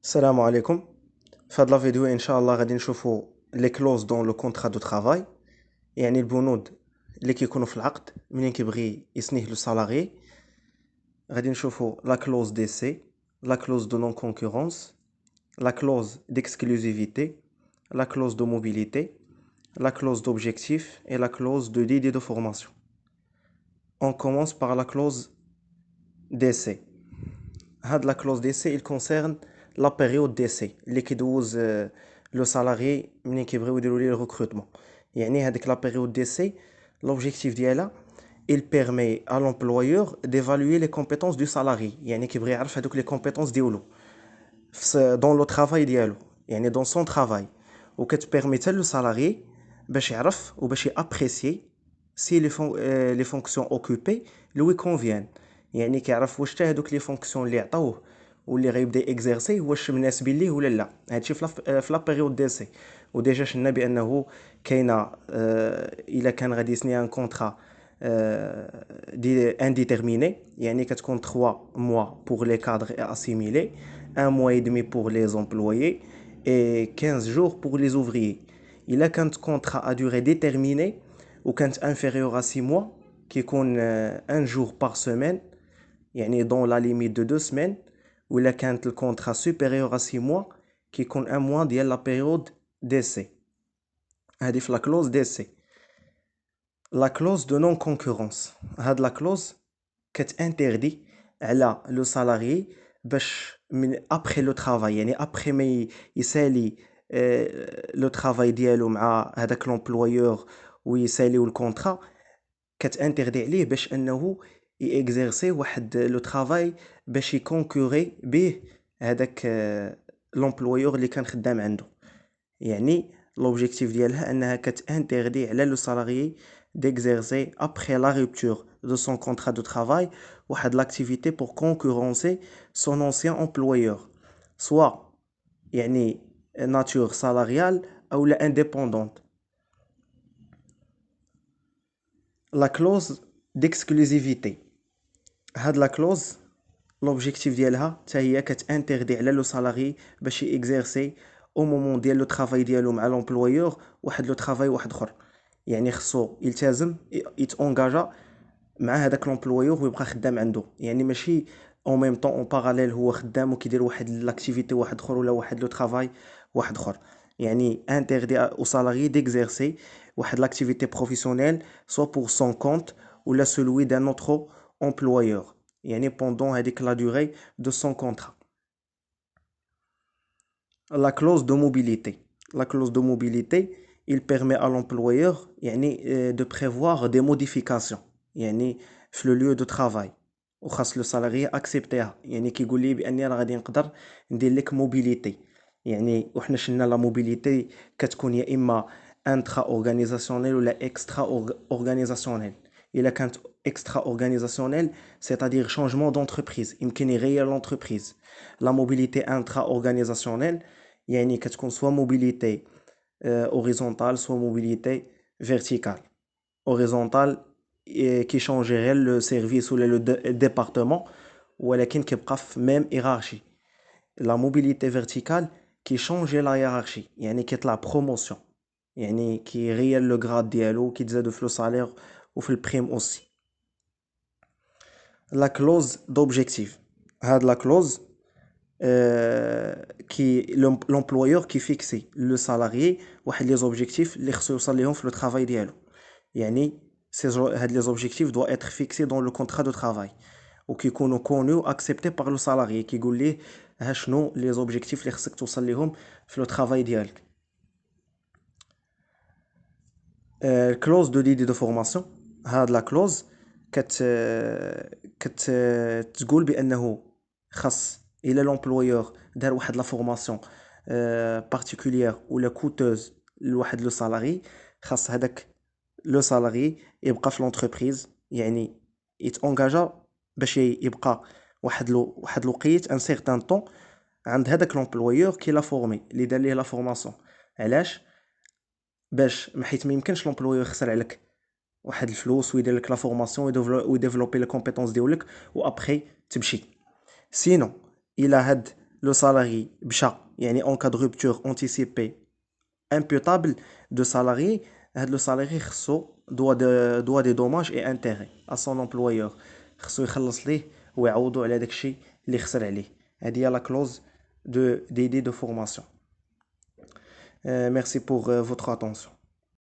السلام عليكم. في هاد لا فيديو ان شاء الله غادي نشوفوا لي كلوز دون لو كونطرا دو ترافاي، يعني البنود اللي كيكونوا في العقد منين كيبغي يسنيه لو سالاري. غادي نشوفوا لا كلوز دي سي، لا كلوز دو نون كونكورونس، لا كلوز ديكسكلوزيفيتي، لا كلوز دو موبيليتي، la clause d'objectif et la clause de délai de formation. On commence par la clause d'essai. La clause d'essai, il concerne la période d'essai اللي كيدوز لو سالاري منين كيبغيو يديروا ليه الريكروتمون. يعني هذيك لا période d'essai l'objectif ديالها il permet à l'employeur d'évaluer les compétences du salarié. يعني كيبغي يعرف هذوك les compétences ديالو dans le travail ديالو، يعني dans son travail. وكتبيرمي حتى لو سالاري باش يعرف وباش يابريسيي سي لي فونكسيون اوكوبي لوي كونفيان. يعني كيعرف واش حتى هذوك لي فونكسيون اللي عطاوه واللي غيبدا اكزيرسي واش مناسبين ليه ولا لا. هادشي في لا بيريود ديسي. وديجا شفنا بانه كاينه الا كان غادي يسني ان كونطرا دي انديتيرميني، يعني كتكون 3 mois pour les cadres et assimilés, un mois et demi pour les employés et 15 jours pour les ouvriers. Il a كانت contrat à durée déterminée ou كانت inférieur à 6 mois كيكون un jour par semaine، يعني dans la limite de 2 semaines. ou إلا كانت الكونترا supérieur à 6 mois كيكون un mois ديال la période d'essai. هذه في la clause d'essai. La clause de non concurrence، هاد la clause كتانتردي على لو سالاري باش من ابخي لو ترافاي، يعني ابخي ما يسالي لو ترافاي ديالو مع هذاك لومبلويور ويساليو الكونطرا، كتانتردي عليه باش انه يكزيرسي واحد لو ترافاي باش يكونكوري به هذاك لومبلويور اللي كان خدام عنده. يعني l'objectif ديالها انها كتانتردي على لو سالاري d'exercer après la rupture de son contrat de travail واحد l'activité pour concurrencer son ancien employeur, soit يعني nature salariale ou la indépendante. La clause d'exclusivité، هاد la clause l'objectif ديالها حتى هي كتانتردي على لو سالاري باش يكزيرسي او مومون ديال لو ترافاي ديالو مع لومبلويور واحد لو ترافاي واحد اخر. يعني خصو يلتزم يتونجاجا مع هذاك لومبلويور ويبقى خدام عنده، يعني ماشي او ميم طون اون باراليل هو خدام وكيدير واحد لاكتيفيتي واحد اخر ولا واحد لو ترافاي واحد اخر. يعني interdit au salarié d'exercer واحد l'activité professionnelle soit pour son compte ou la celui d'un autre employeur، يعني pendant هذيك la durée de son contrat. La clause de mobilité. La clause de mobilité, il permet à l'employeur يعني de prévoir des modifications يعني في le lieu de travail وخاص لو سالاري اكسبتيها. يعني كيقول لي باني راه غادي نقدر ندير لك موبيليتي. يعني وحنا شلنا لا موبيليتي كتكون يا اما انترا اورغانيزاسيونيل ولا اكسترا اورغانيزاسيونيل. الا كانت اكسترا اورغانيزاسيونيل c'est-à-dire changement d'entreprise يمكن يغير l'entreprise. لا موبيليتي انترا اورغانيزاسيونيل يعني كتكون سوا موبيليتي هوريزونتال سوا موبيليتي فيرتيكال. هوريزونتال كيشونجي غير لو سيرفيس ولا لو ديبارتمون ولكن كيبقى في ميم هيرارشي. لا موبيليتي فيرتيكال كيشونجي لا هيرارشي، يعني كيطلع بروموسيون، يعني كيغير لو غراد ديالو كيتزادو في لو سالير وفي البريم اوسي. لا كلوز دوبجيكتيف، هاد لا كلوز كي l'employeur كي فيكسي لو سالاريي واحد لي زوبجيكتيف اللي خصو يوصل ليهم في لو ترافاي ديالو. يعني هاد لي زوبجيكتيف دو être fixés dans le contrat de travail وكيكونوا كونو اكسبتي باغ لو سالاريي. كيقول ليه ها شنو لي زوبجيكتيف اللي خصك توصل ليهم في لو ترافاي ديالك. الكلوز دو ديدي دو فورماسيون، هاد لا كلوز كت تقول بانه خاص الى لومبلويور دار واحد لا فورماسيون بارتيكولير ولا كوتوز لواحد لو سالاري، خاص هذاك لو سالاري يبقى في لونتربريز، يعني يتونجاجا باش يبقى واحد الوقيت ان سيغتان طون عند هذاك لومبلويور كي لا فورمي اللي دار ليه لا فورماسيون. علاش؟ باش حيت ما يمكنش لومبلويور يخسر عليك واحد الفلوس ويدير لك لا فورماسيون ويديفلوبي لي كومبيتونس ديالك وابخي تمشي. سينو الى هاد le salarié مشى يعني en cas de rupture anticipée imputable de salarié, هاد لو salarié خصو doit des dommages et intérêts à son employeur. خصو يخلص ليه ويعوضو على داكشي اللي خسر عليه. هادي هي la clause de DD de formation. Merci pour votre attention.